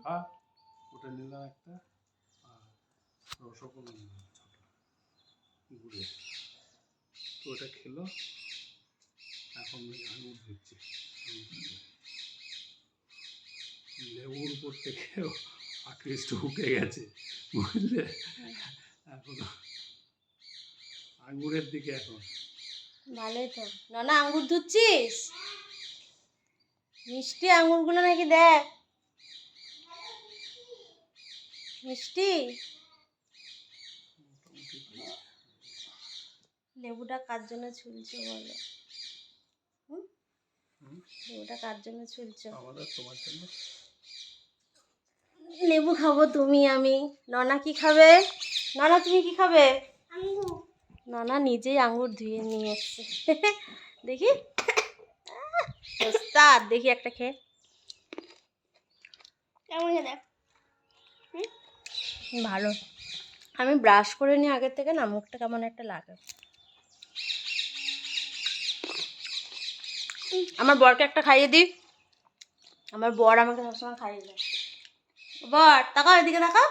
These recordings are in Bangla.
খা, ওটা নিলাম একটা, আর রসগোল্লা নিলাম ঘুরে। তো ওটা খেলো, এখন আঙুর দিচ্ছে। লেবুর উপর থেকেও আকৃষ্ট উঠে গেছে, বুঝলে? এখন আঙুরের দিকে এখন। ভালোই তো। না আঙ্গুর ধুচ্ছিস? মিষ্টি আঙ্গুরগুলো নাকি, দেখ মিষ্টি। লেবুটা কার জন্য ছুলছো বলো? লেবুটা কার জন্য ছুলছো? আমাদের, তোমার জন্য। লেবু খাবো তুমি, আমি। ননা কি খাবে? ননা তুমি কি খাবে? ননা নিজেই আঙ্গুর ধুয়ে নিয়ে এসছে। দেখি ওস্তাদ, দেখি একটা খেয়ে কেমন দেখ। ভালো। আমি ব্রাশ করে নিই আগের থেকে, না মুখটা কেমন একটা লাগে। আমার বরকে একটা খাইয়ে দিই। আমার বর আমাকে সবসময় খাইয়ে দেয়। বর তাকাও, এদিকে তাকাও।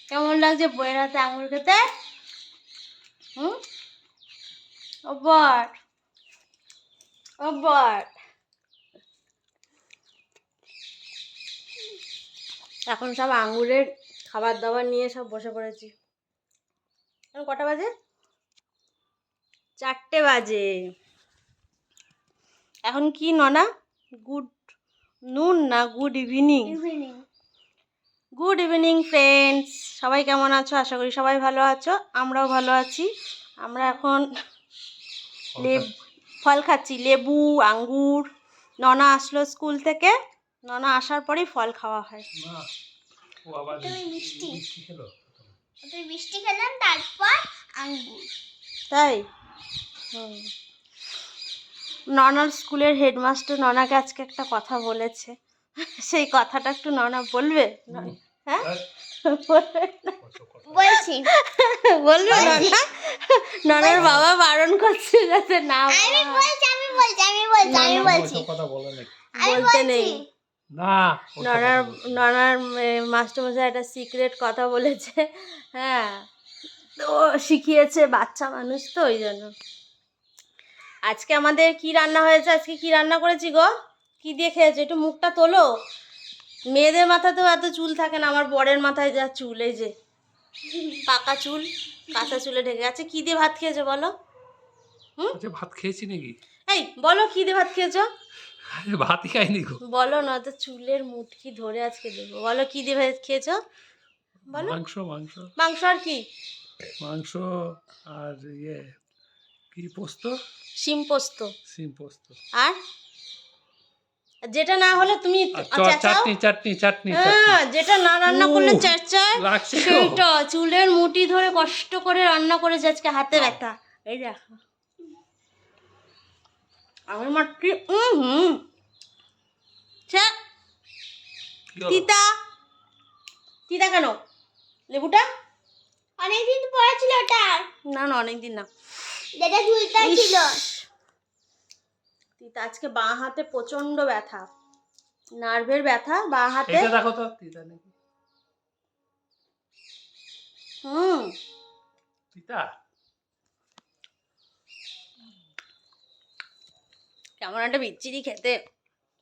কেমন লাগছে বইয়ের হাতে আঙুর খেতে? ও বর, ও বর। এখন সব আঙুরের খাবার দাবার নিয়ে সব বসে পড়েছি। এখন কটা বাজে? 4টে বাজে। এখন কি ননা? গুড নুন না good evening? Good evening friends, সবাই কেমন আছো? আশা করি সবাই ভালো আছো, আমরাও ভালো আছি। আমরা এখন ফল খাচ্ছি, লেবু, আঙ্গুর। ননা আসলো স্কুল থেকে, ননা আসার পরেই ফল খাওয়া হয়। মিষ্টি খেলাম, তারপর আঙ্গুর। তাই? ননার স্কুলের হেডমাস্টার ননাকে আজকে একটা কথা বলেছে, সেই কথাটা একটু ননা বলবে? হ্যাঁ বলছি, বলবে ননা? ননার বাবা বারণ করছে যাতে না। বলতে নেই। ননার মাস্টারমশাই একটা সিক্রেট কথা বলেছে। হ্যাঁ, তো শিখিয়েছে, বাচ্চা মানুষ তো, ওই জন্য। আজকে আমাদের কি রান্না হয়েছে? আজকে কি রান্না করেছি গো? কি দিয়ে খেয়েছো? একটু মুখটা তোলো। মেয়েদের মাথাতেও এত চুল থাকে না, আমার বরের মাথায় যা চুল, এই যে পাকা চুল, কাঁচা চুলে ঢেকে আছে। কি দিয়ে ভাত খেয়েছো বলো? ভাত খেয়েছি নাকি? এই বলো, কি দিয়ে ভাত খেয়েছো? ভাতই খাইনি গো। বলো না তো, চুলের মুঠকি ধরে আজকে দেবো। বলো কি দিয়ে ভাত খেয়েছো? বলো। মাংস। মাংস, মাংস আর কি? মাংস আর ইয়ে কি পোস্ত, শিম পোস্ত। সিম পোস্ত। আর যেটা না হলে তুমি চাটনি চাটনি চাটনি। হ্যাঁ, যেটা না রান্না করলে চেঁচায়, সেইটা চুলের মুঠি ধরে কষ্ট করে রান্না করেছে আজকে, হাতে ব্যথা। এই দেখো আমার মাটি। তিতা তিতা কেন? লেবুটা অনেকদিন পরে ছিল ওটা। না না, অনেকদিন না, যেটা ঝুলটা ছিল। তিতা। আজকে বাঁ হাতে প্রচন্ড ব্যথা, নার্ভের ব্যথা বাঁ হাতে। এটা দেখো তো, তিতা নাকি? তিতা কেমন একটা বিচ্ছিরি খেতে,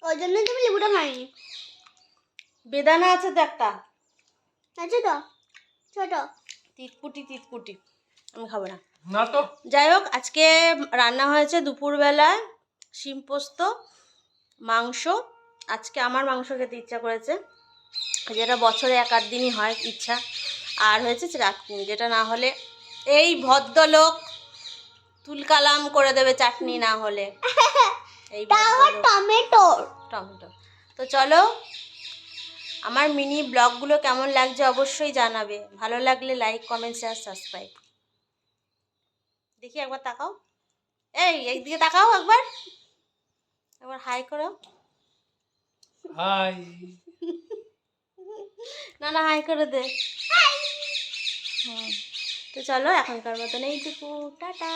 ওই জন্য তুমি লেবুটা খাইনি। বেদানা আছে তো একটা, আছে তো ছোট, তিতকুটি। আমি খাবো না। না তো। যাই হোক, আজকে রান্না হয়েছে দুপুরবেলায় শিম পোস্ত, মাংস। আজকে আমার মাংস খেতে ইচ্ছা করেছে, যেটা বছরে 1-8 দিনই হয় ইচ্ছা। আর হয়েছে চাটনি, যেটা না হলে এই ভদ্রলোক তুলকালাম করে দেবে চাটনি না হলে। এই টমেটো। তো চলো, আমার মিনি ব্লগগুলো কেমন লাগছে অবশ্যই জানাবে। ভালো লাগলে লাইক, কমেন্ট, শেয়ার, সাবস্ক্রাইব। দেখি একবার তাকাও, এই একদিকে তাকাও, একবার হাই করো। হাই। না হাই করে দে। তো চলো, এখনকার মতন এইটুকু, টাটা।